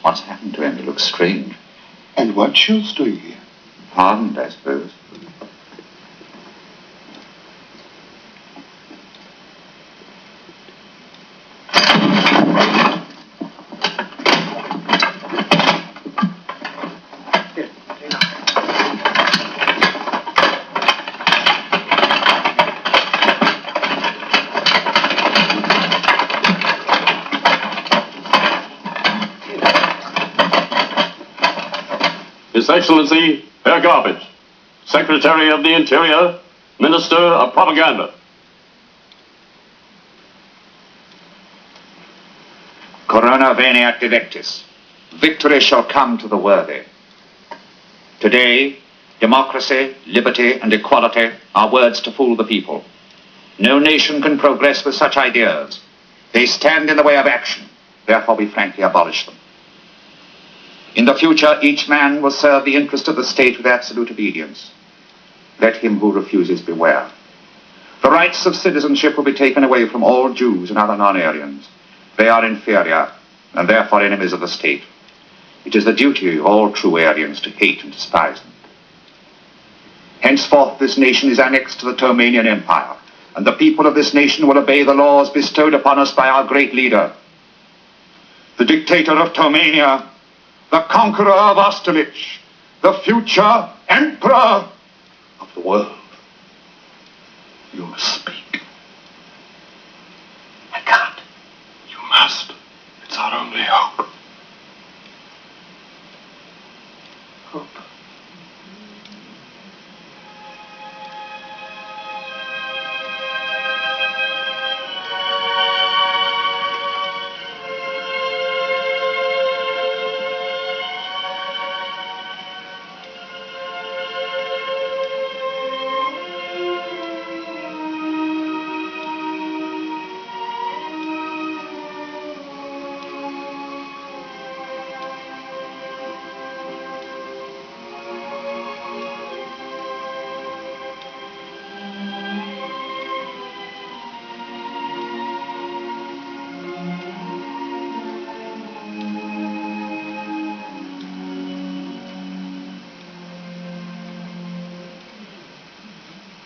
What's happened to him? He looks strange. And what Schultz doing here? Pardoned, I suppose. His Excellency, Herr Garbage, Secretary of the Interior, Minister of Propaganda. Corona veniat divectis. Victory shall come to the worthy. Today, democracy, liberty, and equality are words to fool the people. No nation can progress with such ideas. They stand in the way of action. Therefore, we frankly abolish them. In the future, each man will serve the interest of the state with absolute obedience. Let him who refuses beware. The rights of citizenship will be taken away from all Jews and other non-Aryans. They are inferior and therefore enemies of the state. It is the duty of all true Aryans to hate and despise them. Henceforth, this nation is annexed to the Tomanian Empire, and the people of this nation will obey the laws bestowed upon us by our great leader, the dictator of Tomania, the conqueror of Austerlitz, the future emperor of the world. You must speak. I can't. You must. It's our only hope. Hope.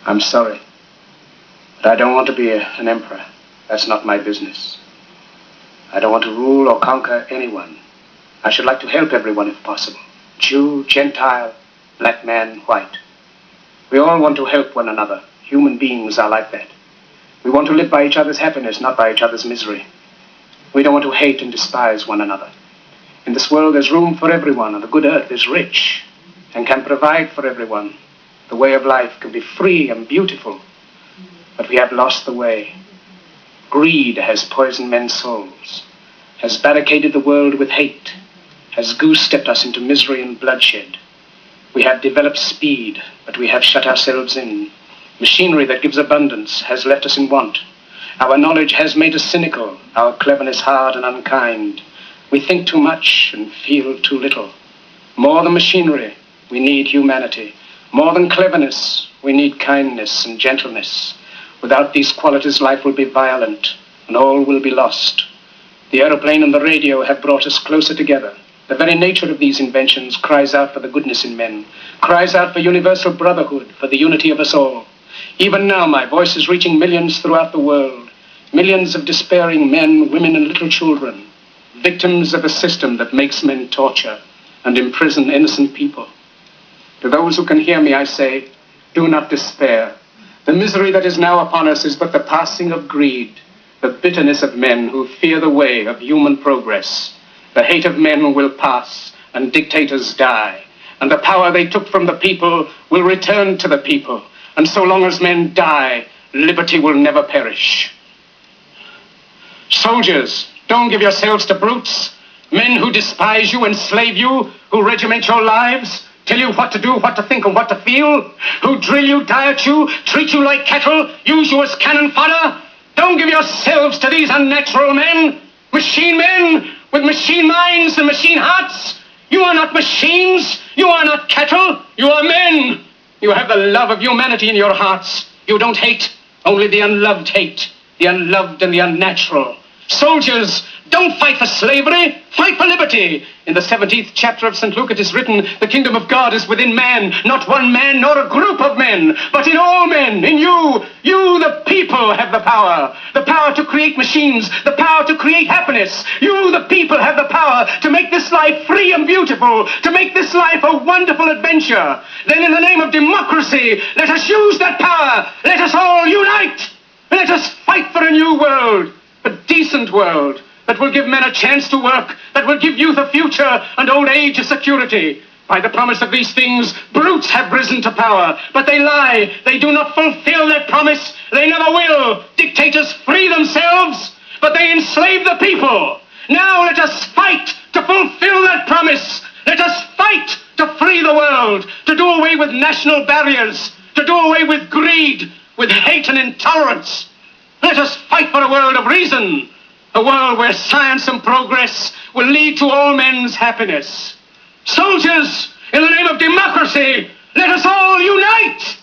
I'm sorry, but I don't want to be an emperor. That's not my business. I don't want to rule or conquer anyone. I should like to help everyone if possible. Jew, Gentile, black man, white. We all want to help one another. Human beings are like that. We want to live by each other's happiness, not by each other's misery. We don't want to hate and despise one another. In this world, there's room for everyone, and the good earth is rich and can provide for everyone. The way of life can be free and beautiful, but we have lost the way. Greed has poisoned men's souls, has barricaded the world with hate, has goose-stepped us into misery and bloodshed. We have developed speed, but we have shut ourselves in. Machinery that gives abundance has left us in want. Our knowledge has made us cynical, our cleverness hard and unkind. We think too much and feel too little. More than machinery, we need humanity. More than cleverness, we need kindness and gentleness. Without these qualities, life will be violent and all will be lost. The aeroplane and the radio have brought us closer together. The very nature of these inventions cries out for the goodness in men, cries out for universal brotherhood, for the unity of us all. Even now, my voice is reaching millions throughout the world, millions of despairing men, women, and little children, victims of a system that makes men torture and imprison innocent people. To those who can hear me, I say, do not despair. The misery that is now upon us is but the passing of greed, the bitterness of men who fear the way of human progress. The hate of men will pass, and dictators die, and the power they took from the people will return to the people. And so long as men die, liberty will never perish. Soldiers, don't give yourselves to brutes, men who despise you, enslave you, who regiment your lives, tell you what to do, what to think, and what to feel, who drill you, diet you, treat you like cattle, use you as cannon fodder. Don't give yourselves to these unnatural men, machine men with machine minds and machine hearts. You are not machines, you are not cattle, you are men. You have the love of humanity in your hearts. You don't hate, only the unloved hate, the unloved and the unnatural. Soldiers, don't fight for slavery, fight for liberty. In the 17th chapter of St. Luke it is written, the kingdom of God is within man, not one man nor a group of men, but in all men, in you. You, the people, have the power to create machines, the power to create happiness. You, the people, have the power to make this life free and beautiful, to make this life a wonderful adventure. Then in the name of democracy, let us use that power. Let us all unite. Let us fight for a new world, a decent world, that will give men a chance to work, that will give youth a future and old age a security. By the promise of these things, brutes have risen to power, but they lie. They do not fulfill that promise. They never will. Dictators free themselves, but they enslave the people. Now let us fight to fulfill that promise. Let us fight to free the world, to do away with national barriers, to do away with greed, with hate and intolerance. Let us fight for a world of reason, a world where science and progress will lead to all men's happiness. Soldiers, in the name of democracy, let us all unite!